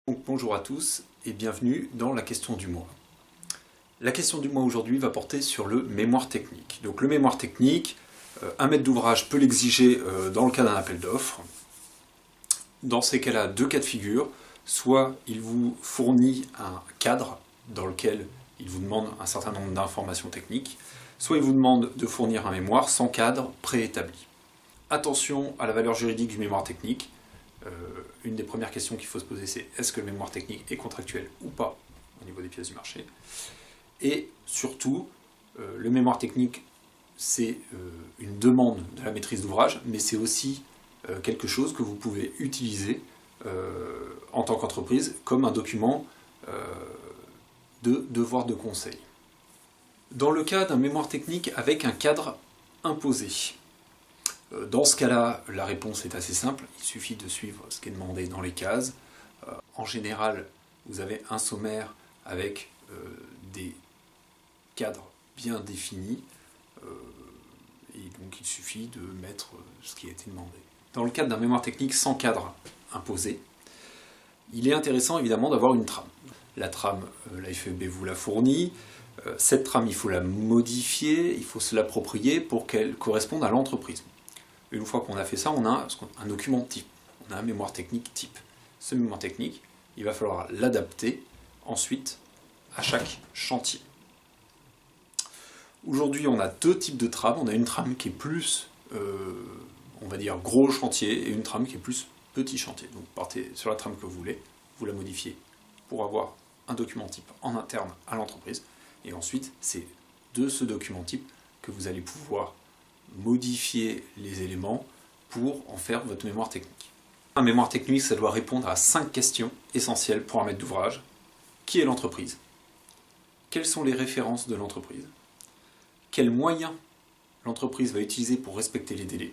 Donc, bonjour à tous et bienvenue dans la question du mois. La question du mois aujourd'hui va porter sur le mémoire technique. Donc le mémoire technique, un maître d'ouvrage peut l'exiger dans le cas d'un appel d'offres. Dans ces cas-là, deux cas de figure. Soit il vous fournit un cadre dans lequel il vous demande un certain nombre d'informations techniques, soit il vous demande de fournir un mémoire sans cadre préétabli. Attention à la valeur juridique du mémoire technique. Une des premières questions qu'il faut se poser, c'est est-ce que le mémoire technique est contractuel ou pas au niveau des pièces du marché. Et surtout, le mémoire technique, c'est une demande de la maîtrise d'ouvrage, mais c'est aussi quelque chose que vous pouvez utiliser en tant qu'entreprise comme un document de devoir de conseil. Dans le cas d'un mémoire technique avec un cadre imposé, dans ce cas-là, la réponse est assez simple, il suffit de suivre ce qui est demandé dans les cases. En général, vous avez un sommaire avec des cadres bien définis, et donc il suffit de mettre ce qui a été demandé. Dans le cadre d'un mémoire technique sans cadre imposé, il est intéressant évidemment d'avoir une trame. La trame, la FEB vous la fournit. Cette trame, il faut la modifier, il faut se l'approprier pour qu'elle corresponde à l'entreprise. Une fois qu'on a fait ça, on a un document type, on a un mémoire technique type. Ce mémoire technique, il va falloir l'adapter ensuite à chaque chantier. Aujourd'hui, on a deux types de trames. On a une trame qui est plus, on va dire, gros chantier, et une trame qui est plus petit chantier. Donc partez sur la trame que vous voulez, vous la modifiez pour avoir un document type en interne à l'entreprise, et ensuite, c'est de ce document type que vous allez pouvoir modifier les éléments pour en faire votre mémoire technique. Un mémoire technique, ça doit répondre à 5 questions essentielles pour un maître d'ouvrage. Qui est l'entreprise? Quelles sont les références de l'entreprise? Quels moyens l'entreprise va utiliser pour respecter les délais?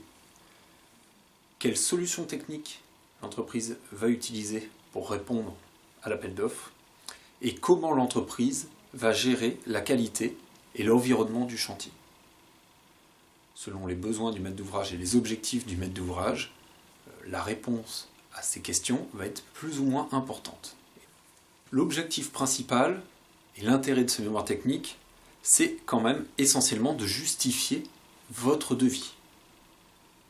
Quelles solutions techniques l'entreprise va utiliser pour répondre à l'appel d'offres? Et comment l'entreprise va gérer la qualité et l'environnement du chantier? Selon les besoins du maître d'ouvrage et les objectifs du maître d'ouvrage, la réponse à ces questions va être plus ou moins importante. L'objectif principal et l'intérêt de ce mémoire technique, c'est quand même essentiellement de justifier votre devis.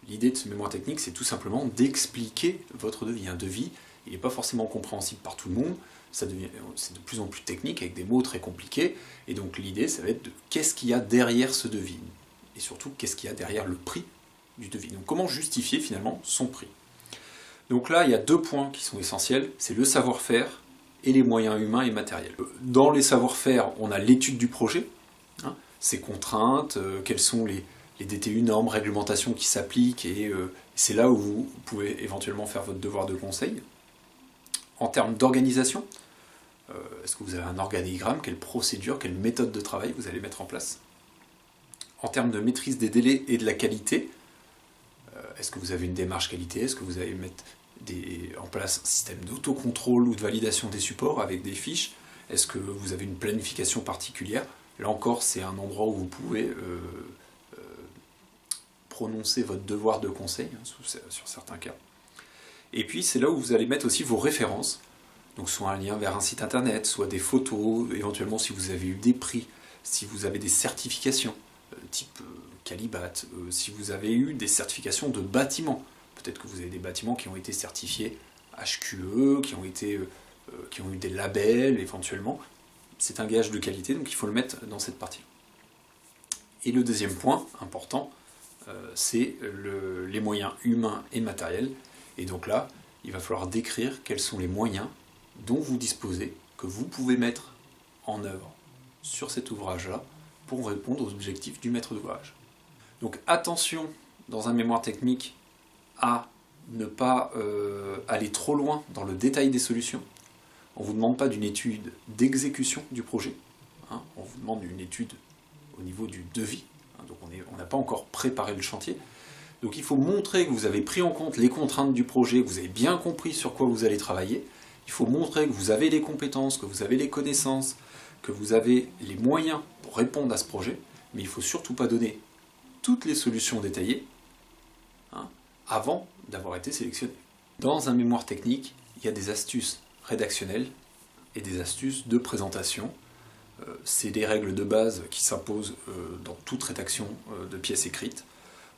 L'idée de ce mémoire technique, c'est tout simplement d'expliquer votre devis. Un devis, il n'est pas forcément compréhensible par tout le monde, c'est de plus en plus technique, avec des mots très compliqués, et donc l'idée, ça va être de qu'est-ce qu'il y a derrière ce devis, et surtout qu'est-ce qu'il y a derrière le prix du devis. Donc comment justifier finalement son prix. Donc là, il y a deux points qui sont essentiels, c'est le savoir-faire et les moyens humains et matériels. Dans les savoir-faire, on a l'étude du projet, ses contraintes, quelles sont les DTU, normes, réglementations qui s'appliquent, et c'est là où vous pouvez éventuellement faire votre devoir de conseil. En termes d'organisation, est-ce que vous avez un organigramme, quelle procédure, quelle méthode de travail vous allez mettre en place? En termes de maîtrise des délais et de la qualité, est-ce que vous avez une démarche qualité? Est-ce que vous allez mettre en place un système d'autocontrôle ou de validation des supports avec des fiches? Est-ce que vous avez une planification particulière? Là encore, c'est un endroit où vous pouvez prononcer votre devoir de conseil, sur certains cas. Et puis, c'est là où vous allez mettre aussi vos références, donc soit un lien vers un site internet, soit des photos, éventuellement si vous avez eu des prix, si vous avez des certifications, type Calibat, si vous avez eu des certifications de bâtiments. Peut-être que vous avez des bâtiments qui ont été certifiés HQE, qui ont eu des labels éventuellement. C'est un gage de qualité, donc il faut le mettre dans cette partie. Et le deuxième point important, c'est les moyens humains et matériels. Et donc là, il va falloir décrire quels sont les moyens dont vous disposez, que vous pouvez mettre en œuvre sur cet ouvrage-là, pour répondre aux objectifs du maître d'ouvrage. Donc attention, dans un mémoire technique, à ne pas aller trop loin dans le détail des solutions. On ne vous demande pas d'une étude d'exécution du projet, on vous demande une étude au niveau du devis, donc on n'a pas encore préparé le chantier. Donc il faut montrer que vous avez pris en compte les contraintes du projet, que vous avez bien compris sur quoi vous allez travailler. Il faut montrer que vous avez les compétences, que vous avez les connaissances, que vous avez les moyens pour répondre à ce projet, mais il ne faut surtout pas donner toutes les solutions détaillées avant d'avoir été sélectionné. Dans un mémoire technique, il y a des astuces rédactionnels et des astuces de présentation. C'est des règles de base qui s'imposent dans toute rédaction de pièces écrites.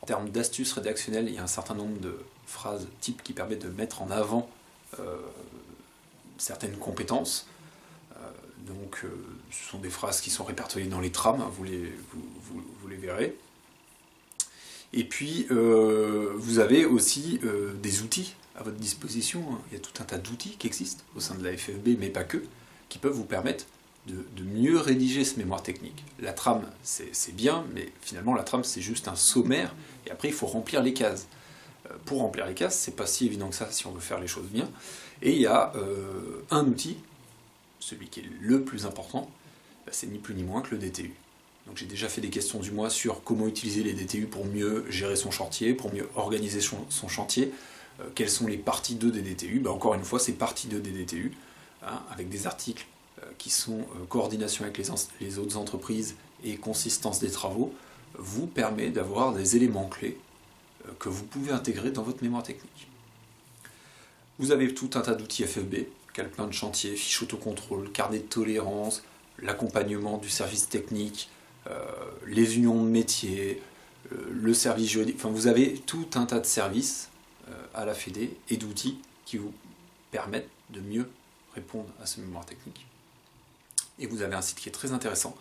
En termes d'astuces rédactionnelles, il y a un certain nombre de phrases types qui permettent de mettre en avant certaines compétences. Ce sont des phrases qui sont répertoriées dans les trames, hein, vous les verrez. Et puis, vous avez aussi des outils à votre disposition. Il y a tout un tas d'outils qui existent au sein de la FFB, mais pas que, qui peuvent vous permettre de mieux rédiger ce mémoire technique. La trame, c'est bien, mais finalement, la trame, c'est juste un sommaire, et après, il faut remplir les cases. Pour remplir les cases, c'est pas si évident que ça si on veut faire les choses bien. Et il y a un outil, celui qui est le plus important, c'est ni plus ni moins que le DTU. Donc j'ai déjà fait des questions du mois sur comment utiliser les DTU pour mieux gérer son chantier, pour mieux organiser son chantier. Quelles sont les parties 2 des DTU? Encore une fois, c'est partie 2 des DTU, hein, avec des articles qui sont coordination avec les autres entreprises et consistance des travaux, vous permet d'avoir des éléments clés que vous pouvez intégrer dans votre mémoire technique. Vous avez tout un tas d'outils FFB, calepin de chantier, fiche autocontrôle, carnet de tolérance, l'accompagnement du service technique, les unions de métiers, le service juridique, enfin vous avez tout un tas de services à la Fédé et d'outils qui vous permettent de mieux répondre à ce mémoire technique. Et vous avez un site qui est très intéressant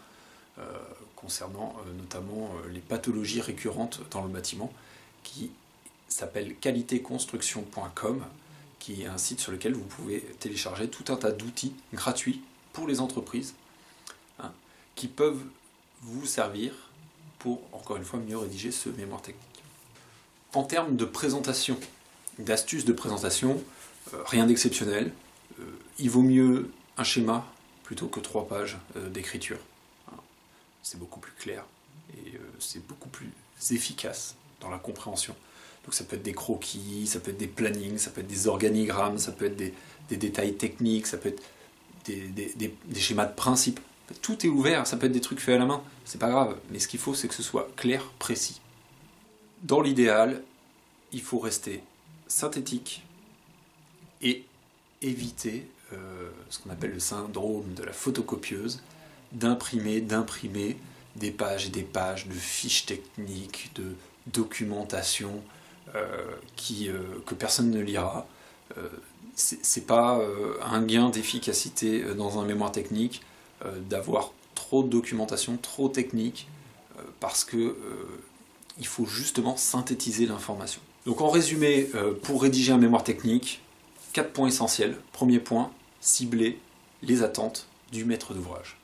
concernant notamment les pathologies récurrentes dans le bâtiment qui s'appelle qualitéconstruction.com, qui est un site sur lequel vous pouvez télécharger tout un tas d'outils gratuits pour les entreprises, hein, qui peuvent vous servir pour, encore une fois, mieux rédiger ce mémoire technique. En termes de présentation, d'astuces de présentation, rien d'exceptionnel. Il vaut mieux un schéma plutôt que 3 pages d'écriture. C'est beaucoup plus clair et c'est beaucoup plus efficace dans la compréhension. Donc ça peut être des croquis, ça peut être des plannings, ça peut être des organigrammes, ça peut être des détails techniques, ça peut être des schémas de principe. Tout est ouvert, ça peut être des trucs faits à la main, c'est pas grave, mais ce qu'il faut c'est que ce soit clair, précis. Dans l'idéal, il faut rester synthétique et éviter ce qu'on appelle le syndrome de la photocopieuse, d'imprimer des pages et des pages de fiches techniques, de documentation que personne ne lira. C'est pas un gain d'efficacité dans un mémoire technique d'avoir trop de documentation, trop technique, parce que il faut justement synthétiser l'information. Donc en résumé, pour rédiger un mémoire technique, 4 points essentiels. Premier point, cibler les attentes du maître d'ouvrage.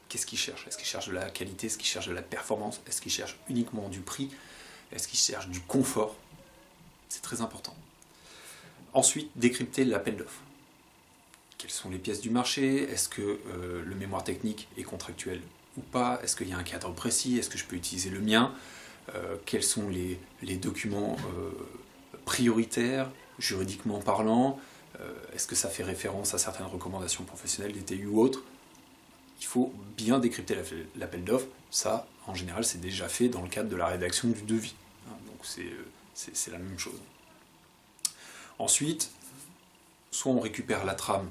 Qu'est-ce qu'il cherche? Est-ce qu'il cherche de la qualité? Est-ce qu'il cherche de la performance? Est-ce qu'il cherche uniquement du prix? Est-ce qu'il cherche du confort? C'est très important. Ensuite, décrypter l'appel d'offres. Quelles sont les pièces du marché? Est-ce que le mémoire technique est contractuel ou pas? Est-ce qu'il y a un cadre précis? Est-ce que je peux utiliser le mien? Quels sont les documents prioritaires, juridiquement parlant? Est-ce que ça fait référence à certaines recommandations professionnelles, des TU ou autres? Il faut bien décrypter l'appel d'offres. Ça, en général, c'est déjà fait dans le cadre de la rédaction du devis. Donc c'est la même chose. Ensuite, soit on récupère la trame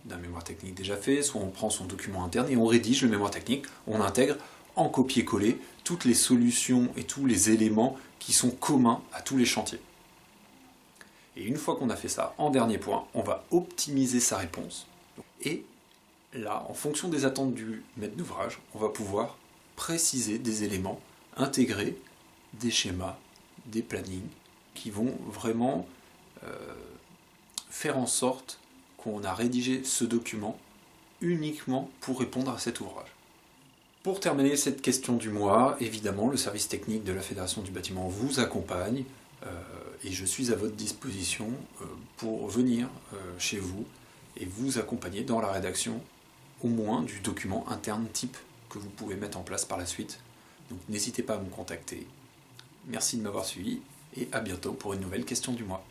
d'un mémoire technique déjà fait, soit on prend son document interne et on rédige le mémoire technique, on intègre en copier-coller toutes les solutions et tous les éléments qui sont communs à tous les chantiers. Et une fois qu'on a fait ça, en dernier point, on va optimiser sa réponse. Et là, en fonction des attentes du maître d'ouvrage, on va pouvoir préciser des éléments, intégrer des schémas, des plannings, qui vont vraiment faire en sorte qu'on a rédigé ce document uniquement pour répondre à cet ouvrage. Pour terminer cette question du mois, évidemment, le service technique de la Fédération du bâtiment vous accompagne et je suis à votre disposition pour venir chez vous et vous accompagner dans la rédaction au moins du document interne type que vous pouvez mettre en place par la suite. Donc n'hésitez pas à me contacter. Merci de m'avoir suivi et à bientôt pour une nouvelle question du mois.